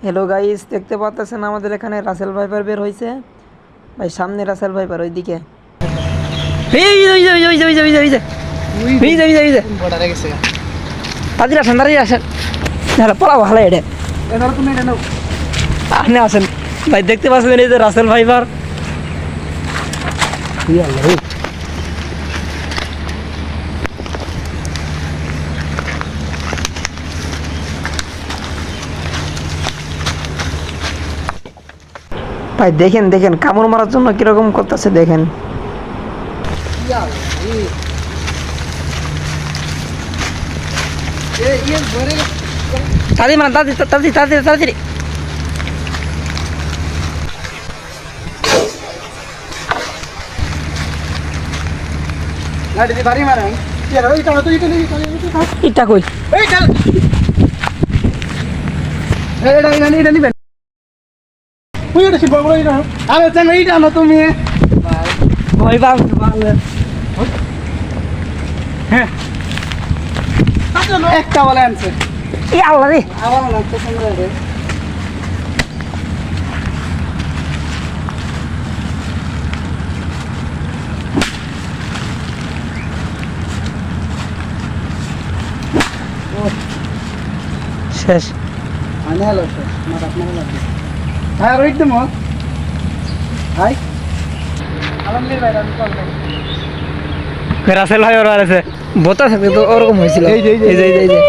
Hello guys, দেখতে পাচ্ছেন আমাদের এখানে রাসেল ভাইপার বের হয়েছে। ভাই সামনে রাসেল ভাইপার ওইদিকে। এই যে, ওই যে, ওই যে, ওই যে, ওই যে, ওই যে, ওই যে, ওই যে, ওই যে। তাড়াতাড়ি আসেন, তাড়াতাড়ি আসেন। হ্যালো, পড়া ভালো এটা। আপনি আসেন ভাই, দেখতে পাচ্ছেন এই যে রাসেল ভাইপার। ভাই দেখেন দেখেন, কামড় মারার জন্য কিরকম করতেছে দেখেন। তাড়াতাড়ি মার, তাড়াতাড়ি তাড়াতাড়ি তাড়াতাড়ি তাড়াতাড়ি। ইটা কই তুমি ভয় পাও একটা বলে আনছে এই আল্লাহ রে। আবার লাগতো তোমরা রে শেষ। আনে হলো শেষ না আপনারা লাগবে হ্যাঁ রইট দেবো হাই আলহামদুলিল্লাহ আমি কল রাসেল ভাই ওর আছে বোতা থাকতে তো ওরকম হয়েছিল। এই যে, এই যে, এই যে